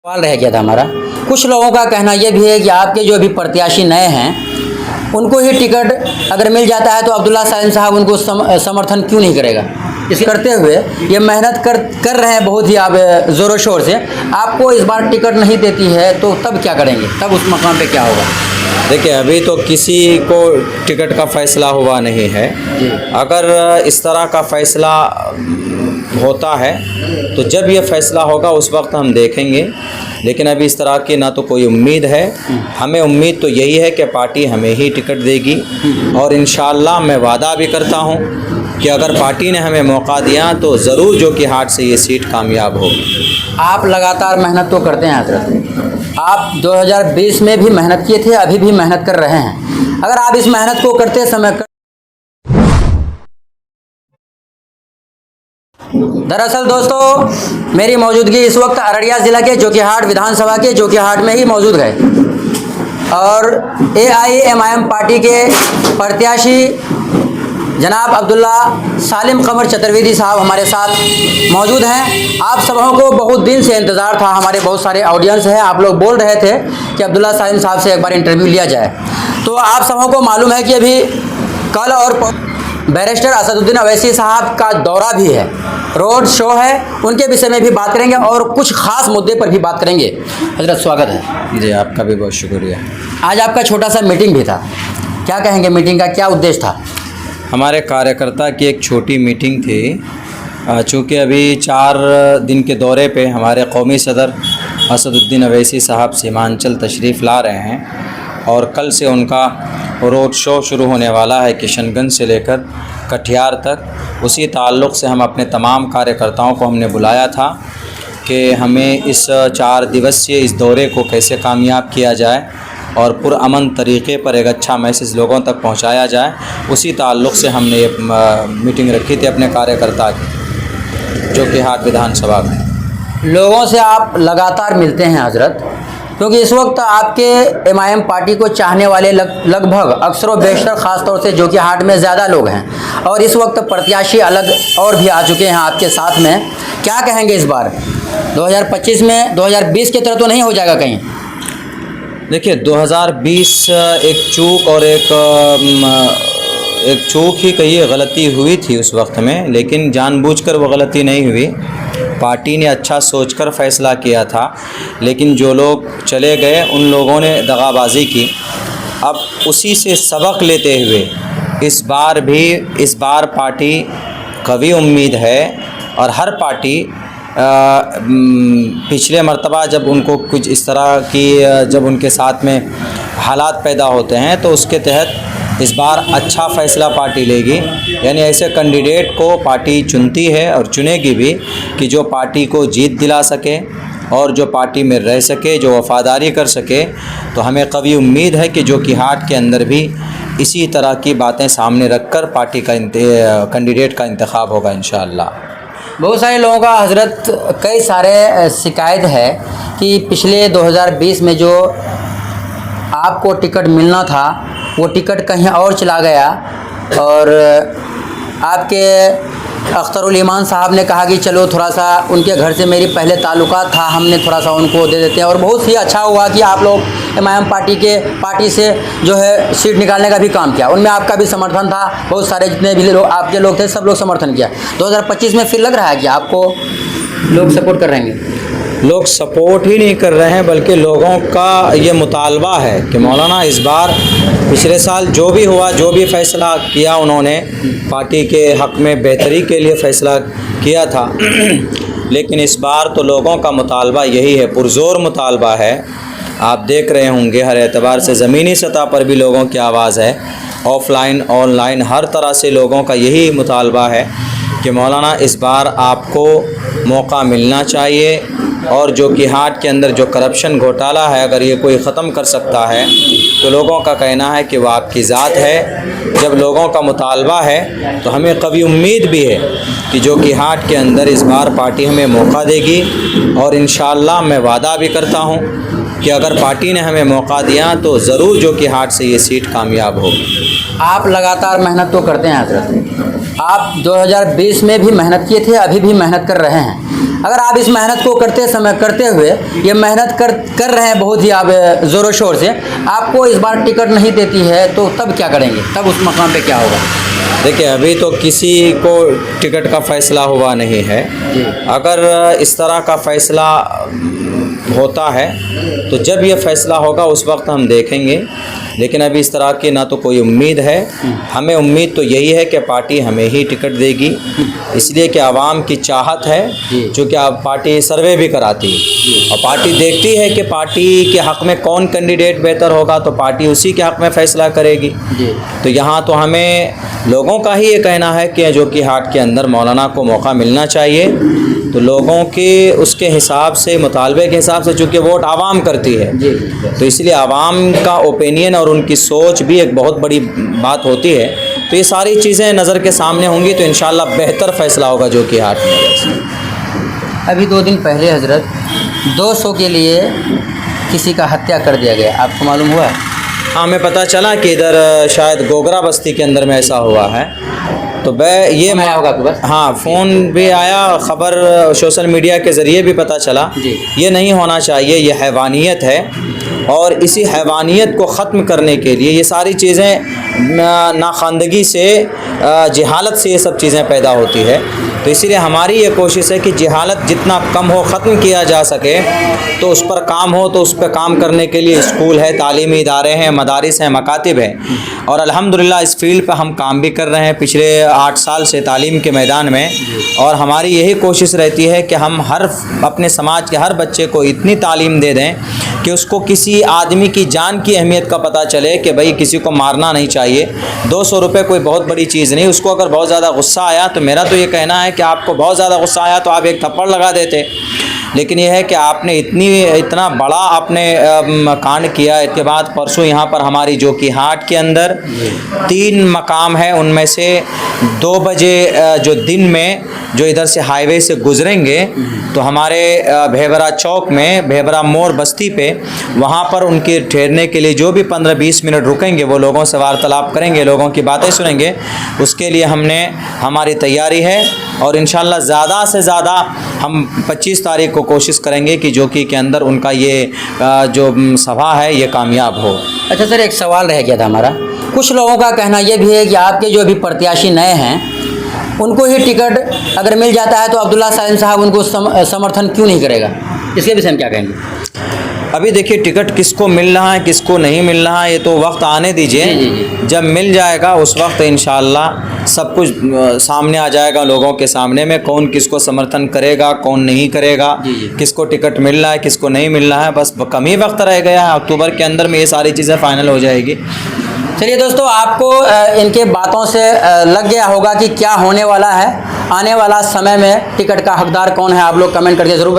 सवाल रह गया था हमारा। कुछ लोगों का कहना यह भी है कि आपके जो अभी प्रत्याशी नए हैं उनको ही टिकट अगर मिल जाता है तो अब्दुल्ला सालिम साहब उनको समर्थन क्यों नहीं करेगा। इसे करते हुए ये मेहनत कर रहे हैं बहुत ही आप ज़ोरों शोर से, आपको इस बार टिकट नहीं देती है तो तब क्या करेंगे, तब उस मकाम पे क्या होगा। देखिए, अभी तो किसी को टिकट का फ़ैसला हुआ नहीं है। अगर इस तरह का फ़ैसला होता है तो जब ये फ़ैसला होगा उस वक्त हम देखेंगे, लेकिन अभी इस तरह की ना तो कोई उम्मीद है। हमें उम्मीद तो यही है कि पार्टी हमें ही टिकट देगी और इंशाअल्लाह मैं वादा भी करता हूँ कि अगर पार्टी ने हमें मौका दिया तो ज़रूर जोकीहाट से ये सीट कामयाब होगी। आप लगातार मेहनत तो करते हैं हजरत, आप 2020 में भी मेहनत किए थे, अभी भी मेहनत कर रहे हैं। अगर आप इस मेहनत को करते समय दरअसल दोस्तों मेरी मौजूदगी इस वक्त अररिया ज़िला के जोकीहाट विधानसभा के जोकीहाट में ही मौजूद है और AIMIM पार्टी के प्रत्याशी जनाब अब्दुल्ला सालिम कमर चतुर्वेदी साहब हमारे साथ मौजूद हैं। आप सबों को बहुत दिन से इंतज़ार था, हमारे बहुत सारे ऑडियंस हैं, आप लोग बोल रहे थे कि अब्दुल्ला सालिम साहब से एक बार इंटरव्यू लिया जाए। तो आप सबों को मालूम है कि अभी कल और बैरिस्टर असदुद्दीन अवैसी साहब का दौरा भी है, रोड शो है, उनके विषय में भी बात करेंगे और कुछ ख़ास मुद्दे पर भी बात करेंगे। हजरत स्वागत है। जी, आपका भी बहुत शुक्रिया। आज आपका छोटा सा मीटिंग भी था, क्या कहेंगे, मीटिंग का क्या उद्देश्य था। हमारे कार्यकर्ता की एक छोटी मीटिंग थी। चूँकि अभी 4 दिन के दौरे पे हमारे कौमी सदर असदुद्दीन अवैसी साहब सीमांचल तशरीफ़ ला रहे हैं और कल से उनका रोड शो शुरू होने वाला है किशनगंज से लेकर कटिहार तक। उसी ताल्लुक़ से हम अपने तमाम कार्यकर्ताओं को हमने बुलाया था कि हमें इस 4 दिवसीय इस दौरे को कैसे कामयाब किया जाए और पुरअमन तरीक़े पर एक अच्छा मैसेज लोगों तक पहुंचाया जाए। उसी ताल्लुक़ से हमने ये मीटिंग रखी थी अपने कार्यकर्ता की जोकीहाट विधानसभा में। लोगों से आप लगातार मिलते हैं हजरत, क्योंकि इस वक्त आपके MIM पार्टी को चाहने वाले लगभग अक्सर बेशतर ख़ास तौर से जोकीहाट में ज़्यादा लोग हैं और इस वक्त प्रत्याशी अलग और भी आ चुके हैं आपके साथ में। क्या कहेंगे इस बार 2025 में 2020 की तरह तो नहीं हो जाएगा कहीं। देखिए, 2020 एक चूक और एक चूक ही कहिए, गलती हुई थी उस वक्त में, लेकिन जानबूझकर वो गलती नहीं हुई। पार्टी ने अच्छा सोचकर फ़ैसला किया था, लेकिन जो लोग चले गए उन लोगों ने दगाबाजी की। अब उसी से सबक लेते हुए इस बार पार्टी कवी उम्मीद है और हर पार्टी पिछले मर्तबा जब उनको कुछ इस तरह की जब उनके साथ में हालात पैदा होते हैं तो उसके तहत इस बार अच्छा फ़ैसला पार्टी लेगी। यानी ऐसे कैंडिडेट को पार्टी चुनती है और चुनेगी भी कि जो पार्टी को जीत दिला सके और जो पार्टी में रह सके, जो वफ़ादारी कर सके। तो हमें कवी उम्मीद है कि जोकीहाट के अंदर भी इसी तरह की बातें सामने रखकर पार्टी का कैंडिडेट का इंतखाब होगा इंशाअल्लाह। बहुत सारे लोगों का हजरत कई सारे शिकायत है कि पिछले 2020 में जो आपको टिकट मिलना था वो टिकट कहीं और चला गया और आपके अख्तरुल ईमान साहब ने कहा कि चलो थोड़ा सा उनके घर से मेरी पहले ताल्लुकात था, हमने थोड़ा सा उनको दे देते हैं। और बहुत ही अच्छा हुआ कि आप लोग MIM पार्टी से जो है सीट निकालने का भी काम किया, उनमें आपका भी समर्थन था। बहुत सारे जितने भी लोग आपके लोग थे सब लोग समर्थन किया। 2025 में फिर लग रहा है कि आपको लोग सपोर्ट कर रहे हैं। लोग सपोर्ट ही नहीं कर रहे हैं, बल्कि लोगों का ये मुतालबा है कि मौलाना इस बार पिछले साल जो भी हुआ, जो भी फ़ैसला किया उन्होंने पार्टी के हक़ में बेहतरी के लिए फ़ैसला किया था, लेकिन इस बार तो लोगों का मुतालबा यही है, पुरज़ोर मुतालबा है। आप देख रहे होंगे हर एतबार से ज़मीनी सतह पर भी लोगों की आवाज़ है, ऑफ़लाइन ऑनलाइन हर तरह से लोगों का यही मुतालबा है कि मौलाना इस बार आपको मौका मिलना चाहिए और जोकीहाट के अंदर जो करप्शन घोटाला है अगर ये कोई ख़त्म कर सकता है तो लोगों का कहना है कि वह आपकी ज़ात है। जब लोगों का मुतालबा है तो हमें कभी उम्मीद भी है कि जोकीहाट के अंदर इस बार पार्टी हमें मौका देगी और इंशाअल्लाह मैं वादा भी करता हूँ कि अगर पार्टी ने हमें मौका दिया तो ज़रूर जोकीहाट से ये सीट कामयाब होगी। आप लगातार मेहनत तो करते हैं हजरत, आप 2020 में भी मेहनत किए थे, अभी भी मेहनत कर रहे हैं। अगर आप इस मेहनत को करते हुए ये मेहनत कर रहे हैं बहुत ही आप ज़ोरों शोर से, आपको इस बार टिकट नहीं देती है तो तब क्या करेंगे? तब उस मकाम पे क्या होगा? देखिए, अभी तो किसी को टिकट का फ़ैसला हुआ नहीं है। अगर इस तरह का फ़ैसला होता है तो जब ये फ़ैसला होगा उस वक्त हम देखेंगे, लेकिन अभी इस तरह की ना तो कोई उम्मीद है। हमें उम्मीद तो यही है कि पार्टी हमें ही टिकट देगी, इसलिए कि आवाम की चाहत है, चूँकि अब पार्टी सर्वे भी कराती है और पार्टी देखती है कि पार्टी के हक़ में कौन कैंडिडेट बेहतर होगा तो पार्टी उसी के हक़ में फ़ैसला करेगी। तो यहाँ तो हमें लोगों का ही ये कहना है कि जोकीहाट के अंदर मौलाना को मौका मिलना चाहिए। तो लोगों के उसके हिसाब से, मुतालबे के हिसाब से, चूँकि वोट आवाम करती है, तो इसलिए आवाम का ओपिनियन और उनकी सोच भी एक बहुत बड़ी बात होती है। तो ये सारी चीज़ें नज़र के सामने होंगी तो इंशाल्लाह बेहतर फ़ैसला होगा जोकीहाट में। अभी 2 दिन पहले हजरत 200 के लिए किसी का हत्या कर दिया गया, आपको मालूम हुआ? हाँ, हमें पता चला कि इधर शायद गोगरा बस्ती के अंदर में ऐसा हुआ है। तो ये आया होगा आपके पास? हाँ, फ़ोन भी आया, ख़बर सोशल मीडिया के ज़रिए भी पता चला। ये नहीं होना चाहिए, ये हैवानियत है और इसी हैवानियत को ख़त्म करने के लिए ये सारी चीज़ें नाखानदगी से, जहालत से ये सब चीज़ें पैदा होती है। तो इसीलिए हमारी ये कोशिश है कि जहालत जितना कम हो, ख़त्म किया जा सके, तो उस पर काम हो। तो उस पर काम करने के लिए स्कूल है, तालीमी इदारे हैं, मदारिस हैं, मकातिब हैं और अल्हम्दुलिल्लाह इस फील्ड पर हम काम भी कर रहे हैं पिछले 8 साल से तालीम के मैदान में। और हमारी यही कोशिश रहती है कि हम अपने समाज के हर बच्चे को इतनी तालीम दे दें कि उसको किसी आदमी की जान की अहमियत का पता चले कि भाई किसी को मारना नहीं चाहिए। 200 रुपये कोई बहुत बड़ी चीज़ नहीं। उसको अगर बहुत ज़्यादा गुस्सा आया तो मेरा तो ये कहना है कि आपको बहुत ज़्यादा गुस्सा आया तो आप एक थप्पड़ लगा देते, लेकिन यह है कि आपने इतना बड़ा आपने कांड किया। इसके बाद परसों यहाँ पर हमारी जोकीहाट के अंदर 3 मकाम है, उनमें से 2 बजे जो दिन में जो इधर से हाईवे से गुजरेंगे तो हमारे भेबरा चौक में, भेबरा मोड़ बस्ती पे, वहाँ पर उनके ठहरने के लिए जो भी 15-20 मिनट रुकेंगे वो लोगों से वार्तालाप करेंगे, लोगों की बातें सुनेंगे। उसके लिए हमारी तैयारी है और इंशाल्लाह ज़्यादा से ज़्यादा हम 25 तारीख को कोशिश करेंगे कि जोकी के अंदर उनका ये जो सभा है ये कामयाब हो। अच्छा सर, एक सवाल रह गया था हमारा। कुछ लोगों का कहना यह भी है कि आपके जो अभी प्रत्याशी नए हैं उनको ही टिकट अगर मिल जाता है तो अब्दुल्ला सलीम साहब उनको समर्थन क्यों नहीं करेगा? इसके विषय में क्या कहेंगे? अभी देखिए, टिकट किसको मिल रहा है किसको नहीं मिल रहा है ये तो वक्त आने दीजिए। जब मिल जाएगा उस वक्त इंशाल्लाह सब कुछ सामने आ जाएगा लोगों के सामने में, कौन किसको समर्थन करेगा कौन नहीं करेगा, किसको टिकट मिल रहा है किसको नहीं मिल रहा है। बस कम ही वक्त रह गया है, अक्टूबर के अंदर में ये सारी चीज़ें फाइनल हो जाएगी। चलिए दोस्तों, आपको इनके बातों से लग गया होगा कि क्या होने वाला है, आने वाला समय में टिकट का हकदार कौन है। आप लोग कमेंट करके ज़रूर बताइए।